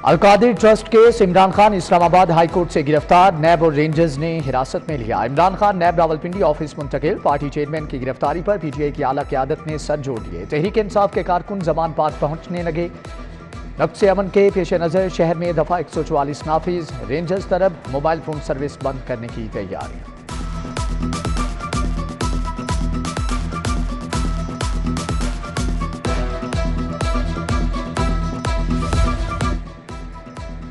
Al-Qadir trust case Imran Khan Islamabad high court से गिरफ्तार, नैब और रेंजर्स ने हिरासत में लिया। इमरान खान नैब रावलपिंडी ऑफिस मुंतकिल। पार्टी चेयरमैन की गिरफ्तारी पर पीटीआई की आला क़यादत ने सर जोड़ लिए। तहरीक इंसाफ के कारकुन जमान पाक पहुंचने लगे। नक्शे अमन के पेश नज़र शहर में दफ़ा 144 नाफिज। रेंजर्स तरफ मोबाइल फोन सर्विस बंद करने की तैयारी।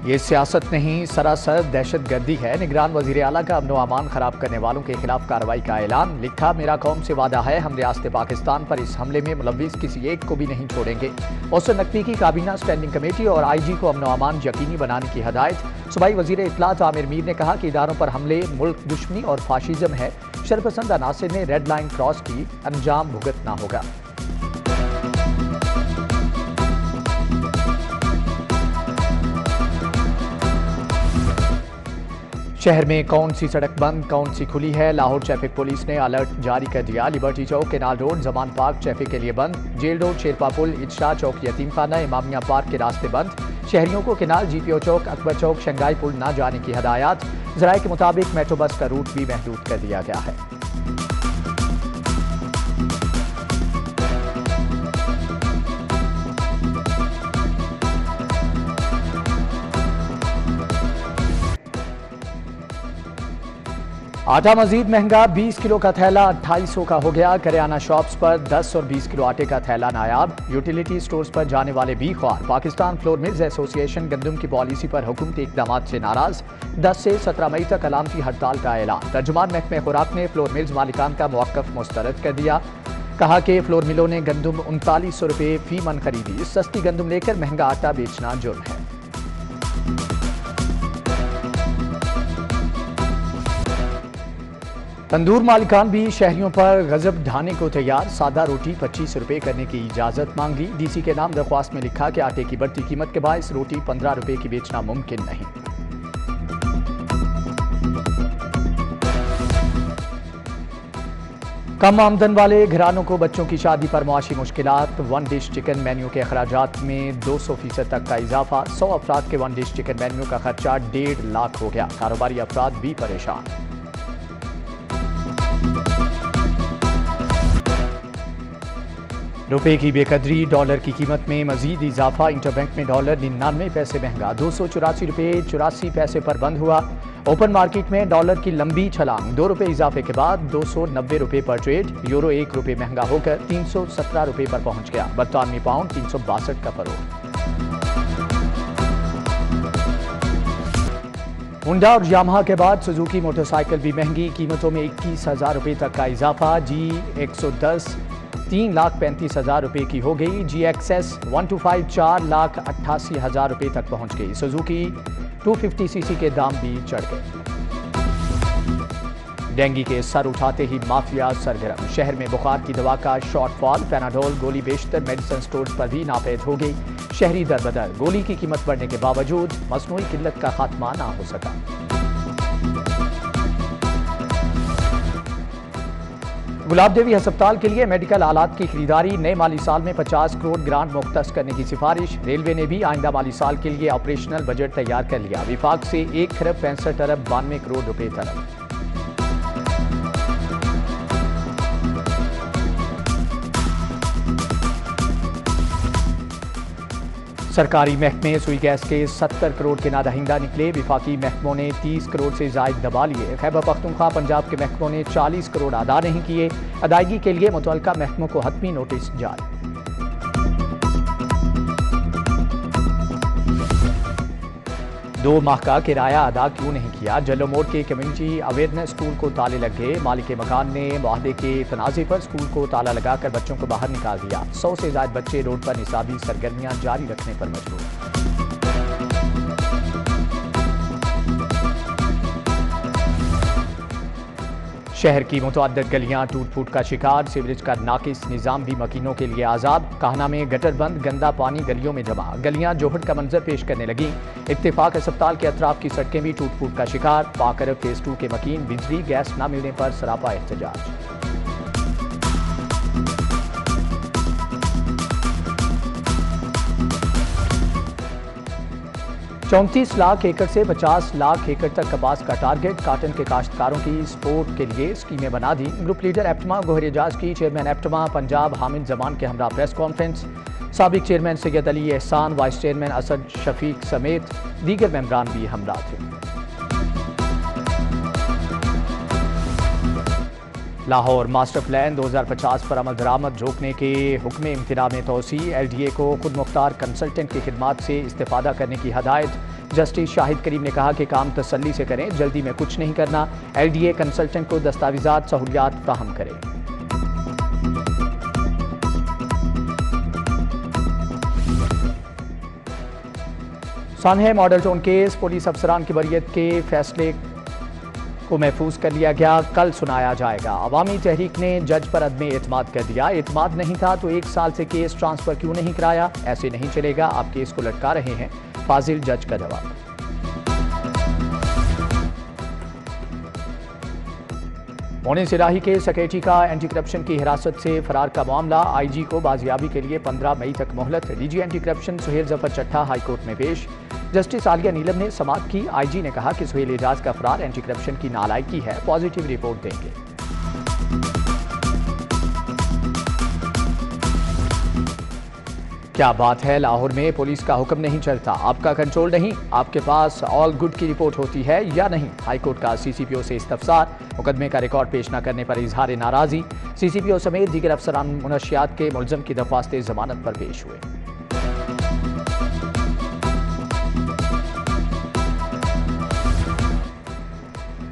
ये सियासत नहीं, सरासर दहशत गर्दी है। निगरान वज़ीर आला का अमन व अमान खराब करने वालों के खिलाफ कार्रवाई का ऐलान। लिखा, मेरा कौम से वादा है, हम रियासत पाकिस्तान पर इस हमले में मुलव्विस किसी एक को भी नहीं छोड़ेंगे। मौसम नकवी की काबीना स्टैंडिंग कमेटी और IG को अमन व अमान यकीनी बनाने की हदायत। सूबाई वज़ीर इत्तलात आमिर मीर ने कहा कि इदारों पर हमले मुल्क दुश्मनी और फाशिज्म है। शरपसंद अनासिर ने रेड लाइन क्रॉस की, अंजाम भुगतना होगा। शहर में कौन सी सड़क बंद, कौन सी खुली है? लाहौर ट्रैफिक पुलिस ने अलर्ट जारी कर दिया। Liberty Chowk, Canal Road, Zaman Park traffic के लिए बंद। जेल रोड, शेरपा पुल, इजशा चौक, यतीम खाना, इमामिया पार्क के रास्ते बंद। शहरियों को Canal, GPO Chowk, Akbar Chowk, Shanghai Pul न जाने की हदायत। जराये के मुताबिक मेट्रो बस का रूट भी महदूद कर दिया गया है। आटा मजीद महंगा, 20 किलो का थैला 2800 का हो गया। करियाना शॉप्स पर 10 और 20 किलो आटे का थैला नायाब। यूटिलिटी स्टोर्स पर जाने वाले भी ख्वार। पाकिस्तान फ्लोर मिल्स एसोसिएशन गंदम की पॉलिसी पर हुकूमती इकदाम से नाराज। 10 से 17 मई तक अलामती हड़ताल का ऐलान। तर्जुमान महकमे खुराक ने फ्लोर मिल्स मालिकान का मौक़िफ़ मुस्तरद कर दिया। कहा कि फ्लोर मिलों ने गंदम 3900 रुपये फी मन खरीदी। सस्ती गंदम लेकर महंगा आटा बेचना जुर्म है। तंदूर मालिकान भी शहरियों पर गजब ढाने को तैयार। सादा रोटी 25 रुपये करने की इजाज़त मांगी। DC के नाम दरख्वास्त में लिखा कि आटे की बढ़ती कीमत के बायस रोटी 15 रुपये की बेचना मुमकिन नहीं। कम आमदन वाले घरानों को बच्चों की शादी पर मुआशी मुश्किलात। 1 डिश चिकन मेन्यू के अखराजात में 200% तक का इजाफा। 100 अफराद के 1 डिश चिकन मेन्यू का खर्चा 1.5 लाख हो गया। कारोबारी अफराद भी परेशान। रुपए की बेकदरी, डॉलर की कीमत में मजीद इजाफा। इंटरबैंक में डॉलर 99 पैसे महंगा, 284 रुपये 84 पैसे पर बंद हुआ। ओपन मार्केट में डॉलर की लंबी छलांग, 2 रुपये इजाफे के बाद 290 रुपये पर ट्रेड। यूरो 1 रुपये महंगा होकर 317 रुपये पर पहुंच गया। बरतानवी पाउंड 362 का फरोग। होंडा और यामाहा के बाद सुजुकी मोटरसाइकिल भी महंगी। कीमतों में 21,000 रुपये तक का इजाफा। G110 3,35,000 रुपये की हो गई। GXS 125 4,88,000 रुपये तक पहुंच गई। सुजुकी 250cc के दाम भी चढ़ गए। डेंगू के सर उठाते ही माफिया सरगर्म। शहर में बुखार की दवा का शॉर्टफॉल। पैनाडोल गोली बेशतर मेडिसिन स्टोर्स पर भी नापैद हो गई। शहरी दरबदर। गोली की कीमत बढ़ने के बावजूद मसनूई किल्लत का खात्मा ना हो सका। गुलाब देवी अस्पताल के लिए मेडिकल आलात की खरीदारी। नए माली साल में 50 करोड़ ग्रांट मुख्तस करने की सिफारिश। रेलवे ने भी आइंदा माली साल के लिए ऑपरेशनल बजट तैयार कर लिया। विफाक से 1 खरब 65 अरब 92 करोड़ रुपए तलब। सरकारी महकमे सुई गैस के 70 करोड़ के नादहिंदा निकले। विफाकी महकमों ने 30 करोड़ से जायद दबा लिए। खैबर पख्तूनख्वा पंजाब के महकमों ने 40 करोड़ अदा नहीं किए। अदायगी के लिए मुतल्लिका महकमों को हतमी नोटिस जारी। 2 माह का किराया अदा क्यों नहीं किया? जल्लो मोड़ के कम्युनिटी अवेयरनेस स्कूल को ताले लग गए। मालिक मकान ने मुआहदे के तनाज़े पर स्कूल को ताला लगाकर बच्चों को बाहर निकाल दिया। 100 से ज्यादा बच्चे रोड पर निसाबी सरगर्मियां जारी रखने पर मजबूर। शहर की मुतअद्दिद गलियां टूट फूट का शिकार। सीवरेज का नाकिस निजाम भी मकीनों के लिए आजाब। काहना में गटर बंद, गंदा पानी गलियों में जमा। गलियां जोहड़ का मंजर पेश करने लगी। इत्तेफाक अस्पताल के अतराफ की सड़कें भी टूट फूट का शिकार। पाकर फेज 2 के मकीन बिजली गैस न मिलने पर सरापा एहतजाज। 34 लाख एकड़ से 50 लाख एकड़ तक कपास का टारगेट। काटन के काश्तकारों की सपोर्ट के लिए स्कीमें बना दी। Group leader APTMA Gohar Ejaz की चेयरमैन एप्टमा पंजाब हामिद जमान के हमरा प्रेस कॉन्फ्रेंस। साबिक chairman Syed Ali Ehsan, vice chairman Asad Shafiq समेत दीगर मेंबरान भी हमरा थे। लाहौर मास्टर प्लान 2050 पर अमल दरामद रोकने के हुक्म इम्तिना में तोसी। LDA को खुद मुख्तार कंसल्टेंट की खिदमात से इस्तेफादा करने की हदायत। जस्टिस शाहिद करीम ने कहा कि काम तसल्ली से करें, जल्दी में कुछ नहीं करना। LDA कंसल्टेंट को दस्तावेजात सहूलियात फ्राहम करें। सानहे मॉडल टाउन केस, पुलिस अफसरान की बरियत के फैसले को महफूज कर लिया गया, कल सुनाया जाएगा। अवामी तहरीक ने जज पर अदम एतमाद कर दिया। एतमाद नहीं था तो 1 साल से केस ट्रांसफर क्यों नहीं कराया? ऐसे नहीं चलेगा, आप केस को लटका रहे हैं। फाजिल जज का जवाब। मोनी सिराही के सेक्रेटरी का एंटी करप्शन की हिरासत से फरार का मामला। IG को बाजियाबी के लिए 15 मई तक मोहलत। DG anti corruption Suhail Zafar Chatta high court में पेश। जस्टिस आलिया नीलम ने समाअत की। IG ने कहा कि सुहेल एजाज का फरार एंटी करप्शन की नालायकी है, पॉजिटिव रिपोर्ट देंगे। क्या बात है, लाहौर में पुलिस का हुक्म नहीं चलता, आपका कंट्रोल नहीं, आपके पास ऑल गुड की रिपोर्ट होती है या नहीं? हाईकोर्ट का CCPO से इस्तफसार। मुकदमे का रिकॉर्ड पेश न करने पर इजहार नाराजी। CCPO समेत दीगर अफसरान मुनशियात के मुलजम की दरख्वास्त जमानत पर पेश हुए।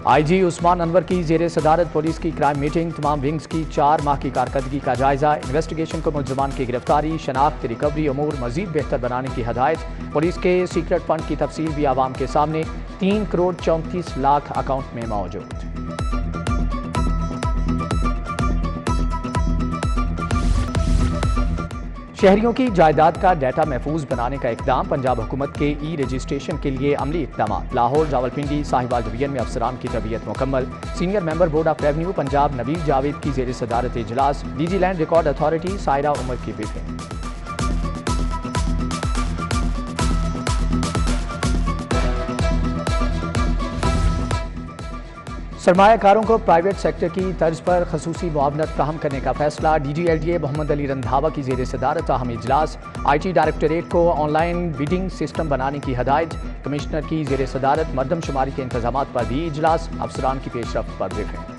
IG उस्मान अनवर की जेर सदारत पुलिस की क्राइम मीटिंग। तमाम विंग्स की 4 माह की कारकर्दगी का जायजा। इन्वेस्टिगेशन को मुलजमान की गिरफ्तारी, शनाख्त, रिकवरी अमूर मजीद बेहतर बनाने की हदायत। पुलिस के सीक्रेट फंड की तफसील भी आवाम के सामने। 3 करोड़ 34 लाख अकाउंट में मौजूद। शहरियों की जायदाद का डाटा महफूज बनाने का इकदाम। पंजाब हुकूमत के रजिस्ट्रेशन के लिए अमली इकदाम। लाहौर, रावलपिंडी, साहिवाल डिवीजन में अफसरान की तरबियत मुकम्मल। Senior member board of revenue Punjab Nabeel Javed की जेर सदारत इजलास। DG land record authority Saira Umar की ब्रीफिंग। सरमायाकारों को प्राइवेट सेक्टर की तर्ज पर खसूसी मुआवनत फ्राहम करने का फैसला। DG LDA मोहम्मद अली रंधावा की जेर सदारत अहम इजलास। IT डायरेक्टरेट को ऑनलाइन बिडिंग सिस्टम बनाने की हदायत। कमिश्नर की जेर सदारत मरदमशुमारी के इंतजामात पर भी इजलास। अफसरान की पेशरफ्त पर ब्रीफिंग।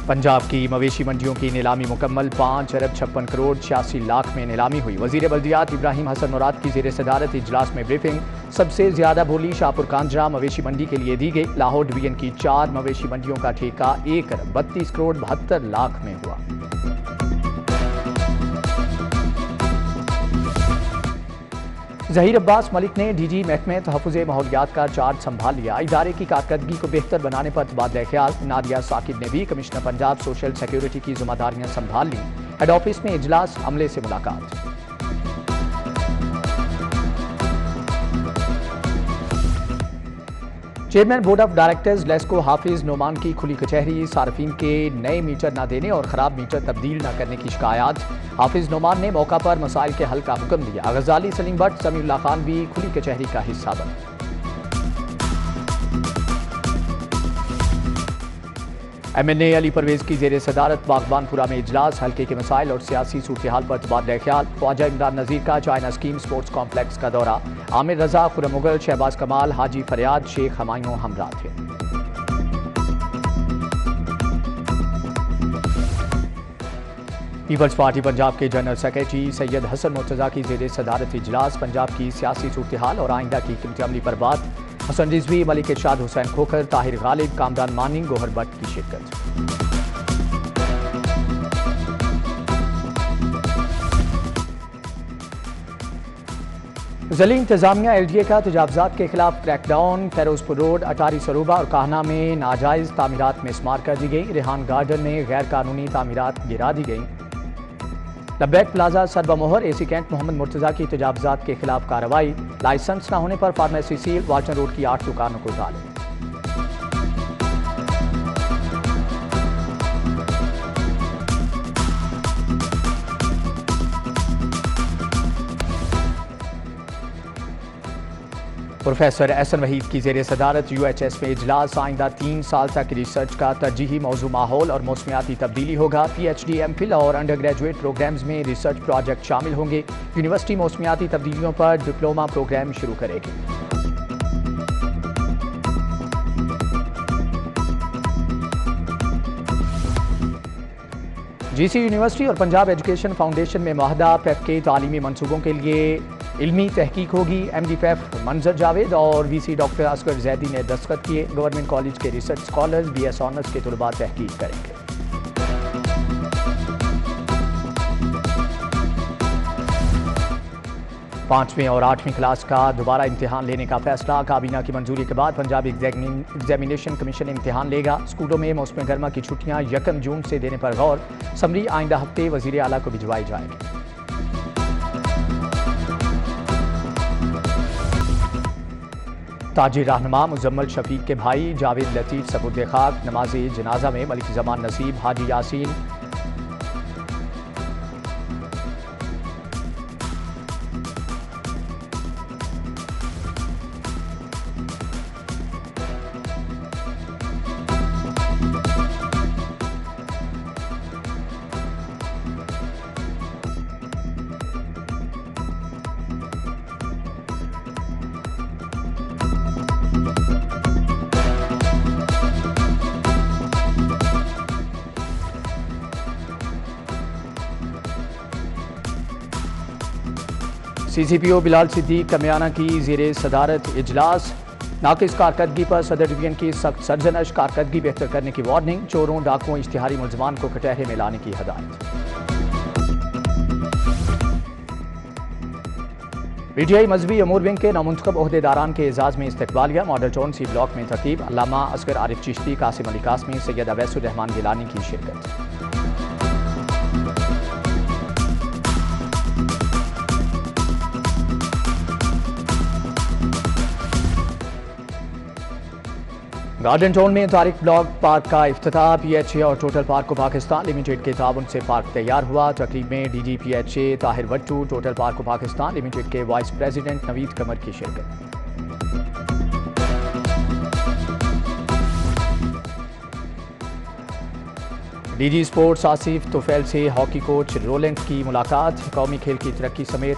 पंजाब की मवेशी मंडियों की नीलामी मुकम्मल। 5 अरब 56 करोड़ 86 लाख में नीलामी हुई। वजीर बल्दियात इब्राहिम हसन मुराद की जेर सदारत इजलास में ब्रीफिंग। सबसे ज्यादा बोली शाहपुर कांजरा मवेशी मंडी के लिए दी गई। लाहौर डिवीजन की 4 मवेशी मंडियों का ठेका 1 अरब 32 करोड़ 72 लाख में हुआ। ज़हीर अब्बास मलिक ने DG महकमे तहफ़्फ़ुज़े माहौलियात का चार्ज संभाल लिया। इदारे की कारकर्दगी को बेहतर बनाने पर तबादला ख्याल। नादिया साकिब ने भी कमिश्नर पंजाब सोशल सिक्योरिटी की जिम्मेदारियां संभाल ली। हेड ऑफिस में इजलास, अमले से मुलाकात। Chairman board of directors LESCO Hafiz Noman की खुली कचहरी। सार्फिन के नए मीटर न देने और खराब मीटर तब्दील न करने की शिकायत। हाफिज नोमान ने मौका पर मसाइल के हल का हुक्म दिया। गजाली, सलीम भट्ट, समीउल्लाह खान भी खुली कचहरी का हिस्सा बने। MNA अली परवेज की जेर सदारत बागबानपुरा में इजलास। हल्के के मसाइल और सियासी सूरत हाल पर तबादला ख्याल। ख्वाजा इमरान नज़ीर का चाइना स्कीम स्पोर्ट्स कॉम्प्लेक्स का दौरा। आमिर रजा, खुर्रम मुगल, शहबाज कमाल, हाजी फरियाद, शेख हमायूं हमरा थे। पीपल्स पार्टी पंजाब के जनरल सेक्रेटरी सैयद हसन मुर्तज़ा की जेर सदारत इजलास। पंजाब की सियासी सूरत हाल और आइंदा की क़िमत अमली पर बात। हसन रिजवी, मलिक इरशाद हुसैन खोखर, ताहिर गालिब, कामरान मानी, गोहर भट्ट की शिरकत। ज़िली इंतजामिया LDA का तजावुज़ात के खिलाफ क्रैकडाउन। फेरोजपुर रोड, अटारी सरूबा और काहना में नाजायज़ तामीरात में स्मार कर दी गई। रेहान गार्डन में गैर कानूनी तामीरात गिरा दी गई। लब्बैक प्लाजा सरबमोहर AC कैंट मोहम्मद मुर्तज़ा की तजावुज़ात के खिलाफ कार्रवाई। लाइसेंस न होने पर फार्मेसी सील। वाटन रोड की 8 दुकानों को ताले। प्रोफेसर एहसन वहीद की ज़ेर सदारत UHS में इजलास। आइंदा 3 साल तक रिसर्च का तरजीही मौजू माहौल और मौसमियाती तब्दीली होगा। PhD, MPhil और अंडर ग्रेजुएट प्रोग्राम्स में रिसर्च प्रोजेक्ट शामिल होंगे। यूनिवर्सिटी मौसमियाती तब्दीलियों पर डिप्लोमा प्रोग्राम शुरू करेगी। GC यूनिवर्सिटी और पंजाब एजुकेशन फाउंडेशन में मुआहदा। PEF के तालीमी मनसूबों के लिए इल्मी तहकीक होगी। MD PEF मंजर जावेद और VC डॉक्टर असगर जैदी ने दस्तखत किए। गवर्नमेंट कॉलेज के रिसर्च स्कॉलर्स BS ऑनर्स के तलबा तहकीक करेंगे। पाँचवीं और 8वीं क्लास का दोबारा इम्तिहान लेने का फैसला। काबीना की मंजूरी के बाद पंजाब एग्जामिनेशन कमीशन इम्तिहान लेगा। स्कूलों में मौसम गर्मा की छुट्टियां 1 जून से देने पर गौर। समरी आइंदा हफ्ते वजीर आला को भिजवाई जाएगी। ताजिर रहनुमा मुजम्मल शफीक के भाई जावेद लतीफ सबुद्दे खाक नमाज जनाजा में मलिक जमान नसीब, हाजी यासीन, CCPO बिलाल सिद्दीक कमियाना की ज़ेरे सदारत इजलास। नाकिस कारकर्दगी पर सदर डिवीजन की सख्त सरजनश। कारकर्दगी बेहतर करने की वार्निंग। चोरों, डाकुओं, इश्तिहारी मुलजमान को कटहरे में लाने की हदायत। PTI मजहबी अमूर विंग के नामुंतखब ओहदेदारान के एजाज में इस्तकबालिया। मॉडल टाउन C ब्लॉक में तरतीब। अल्लामा असगर आरिफ चिश्ती, कासिम अली कासमी, सैयद अवैसुर रहमान गिलानी की शिरकत। गार्डन टाउन में तारिक ब्लॉक पार्क का इफ्तिताह। PHA और टोटल पार्क को पाकिस्तान लिमिटेड के ताउन से पार्क तैयार हुआ। तकरीब में DG PHA Tahir Wattoo, total park को पाकिस्तान लिमिटेड के वाइस प्रेसिडेंट नवीद कमर की शिरकत। DG स्पोर्ट्स आसिफ तुफैल से हॉकी कोच रोलेंट की मुलाकात। कौमी खेल की तरक्की समेत